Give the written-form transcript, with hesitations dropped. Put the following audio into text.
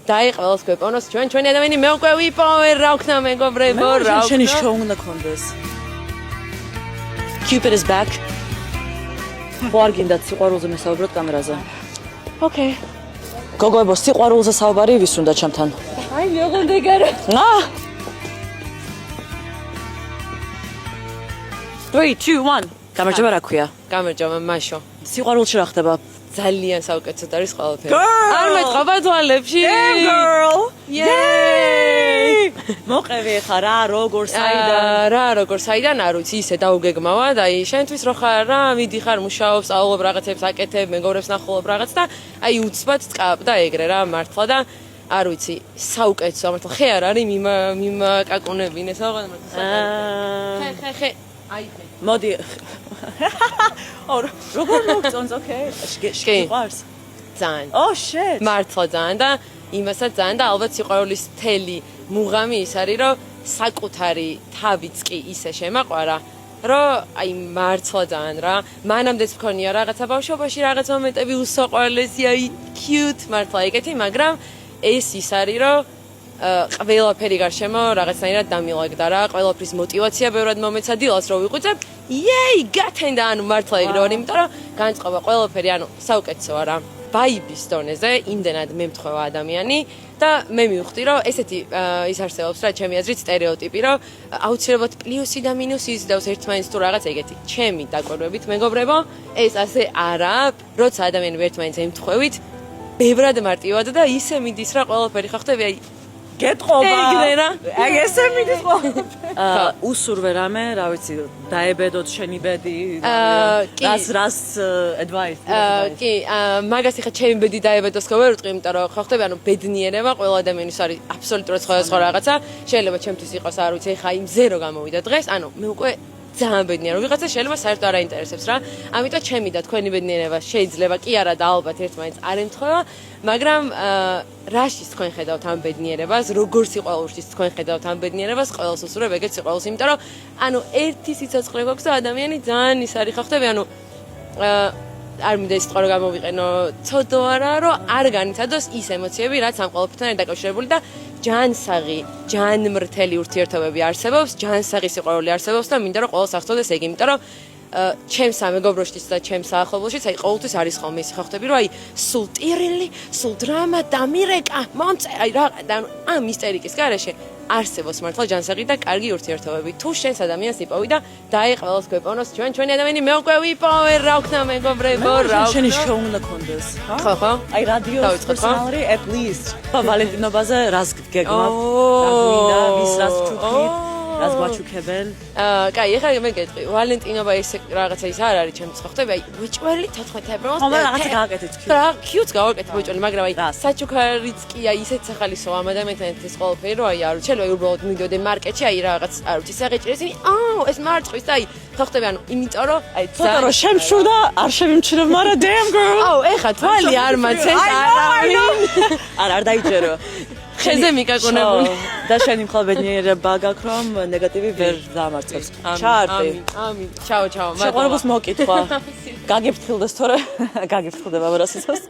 დაი ყველას გვეპოვნოს ჩვენი ადამიანი მე უკვე ვიპოვე რა ვქნა მეგობრებო რა ვქნა შენი შოუ უნდა კონდეს Cupid is back ხوار გინდათ სიყვარულზე მესაუბროთ კამერაზე Okay გოგოებო სიყვარულზე საუბარი ვის უნდა ჩემთან აი მეგონდა გარო 3 2 1 გამარჯობა რა ქვია გამარჯობა მაშო სიყვარულში რა ხდება ძალიან საუკეთესოდ არის ყველაფერი არ მეტყობა თვალებში girl yay მოყევი ხარ რა როგორ საიდან არ ვიცი ისე დაუგეგმავა და აი შენთვის რო ხარ რა მიდიხარ მუშაობს აუღებ რაღაცებს აკეთებ მეგობრებს ნახულობ რაღაც და აი უცბად წკაპდა ეგრე რა მართლა და არ ვიცი საუკეთესო მართლა ხე არ არის მიმაკაკუნებინეს აღარ მართლა ხე აი მოდი როგორ მოგწონს ოკეი შეყვარს ძალიან oh shit მართლა ძალიან და იმასაც ძალიან და ალბათ სიყვარულის მთელი მუღამი ის არის რომ საკუთარი თავიც კი ისე შემაყვარა რომ აი მართლა ძალიან რა მანამდეც მქონია რაღაცა ბავშვობაში რაღაც მომენტები უსაყვარლესი აი cute მართლა ეგეთი მაგრამ ეს ის არის რომ ყველაფერი გარშემო რაღაცნაირად დამილაგდა რა ყველაფრის мотиваცია ბევრად მომეცა დილას რო ვიყვიწებ იეი გათენდა ანუ მართლა ეგრე ვარ იმიტომ რომ განწყობა ყველაფერი ანუ საუკეთესოა რა ვაიბის დონეზე იმდენად მემთხვევა ადამიანი და მე მივხვდი რომ ესეთი ის არსებობს რა ჩემი აზრით სტერეოტიპი რომ აუცილებლად პლუსი და მინუსი იზიდავს ერთმანეთს თუ რაღაც ეგეთი ჩემი დაკვირვებით მეგობრებო ეს ასე არა როცა ადამიანები ერთმანეთს ემთხვევით ბევრად მარტივად და ისე მიდის რა ყველაფერი ხახტები აი გეტყობა აი ესე მიდის ყველა უსურვე რამე რა ვიცი დაებედოთ შენი ბედი რას advice კი მაგას ხა ჩემი ბედი დაებედოს ხო ვერ ვიტყვი იმიტომ რომ ხახტები ანუ ბედნიერება ყველა ადამიანის არის აბსოლუტურად სხვადასხვა რაღაცა შეიძლება ჩემთვის იყოს არ ვიცი ხა იმ ზერო გამოვიდა დღეს ანუ მე უკვე ძალიან ბედნიერი ვიღაცა შეიძლება საერთოდ არ აინტერესებს რა ამიტომ ჩემი და თქვენი ბედნიერება შეიძლება კი არა და ალბათ ერთმანეთს არ ემთხვევა მაგრამ რაშიც თქვენ ხედავთ ამ ბედნიერებას როგორ სიყვარულშიც თქვენ ხედავთ ამ ბედნიერებას ყველას უსურვებ ეგეთ სიყვარულს იმიტომ რომ ანუ ერთი სიცოცხლე გვაქვს და ადამიანი ძალიან ის არის ხახტები ანუ არ მინდა ის წყარო გამოვიყენო ცოდო არა რომ არ განიცადოს ის ემოციები რაც ამ ყველაფერთან არის დაკავშირებული და ჯანსაღი ჯანმრთელი ურთიერთობები არსებობს ჯანსაღი სიყვარული არსებობს და მინდა რომ ყველას ახსოვდეს ეგ იმიტომ რომ ჩემს სამეგობროშიც და ჩემს საახლობლოშიც აი ყოველთვის არის ხოლმე ის ხახტები რომ აი სულ ტირილი სულ დრამა დამირეკა მომწე აი რა ამ ისტერიკის გარეშე არსებობს მართლა ჯანსაღი და კარგი ურთიერთობები თუ შენს ადამიანს იპოვი და დაი ყველას გვეპოვნოს ჩვენი ადამიანი მე უკვე ვიპოვე რა ვქნა მეგობრებო რა შენი შოუ უნდა კონდეს ხო აი რადიოს პერსონალი at least ვალენტინობაზე რას გეგმავ რა გვინდა ვის რას ჩუქით რას გვაჩუქებენ კაი ეხლა მე გეტყვი ვალენტინობა ეს რაღაცა ის არ არის ჩემთვის ხახტები აი უჭველი 14 ევროს ხომ რაღაცა გააკეთეთ რა cute გავაკეთე უჭველი მაგრამ აი საჩუქარიც კი აი ისეთ სახალისო ამ ადამიანთან ეს ყველაფერი რომ აი არ ვიცი შეიძლება უბრალოდ მიდოდე მარკეტში აი რაღაც არ ვიცი საღეჭირეს ისინი ეს მარწყვის და აი ხახტები ანუ იმიტომ რომ აი ცოტა რომ შემშურდა არ შევიმჩნევ მაგრამ damn girl ეხლა თვალი არ მაცეს არ დაიჯერო ხეზე მიკაკუნებული და შენი მხოლოდ ბედნიერება გაქვს რომ ნეგატივი ვერ დამარცხებს ჩაარტი ამინ ჩაო შეყვარებას მოკითხვა გაგიფრთხილდეს თორე გაგიფრთხილდება 100%-ს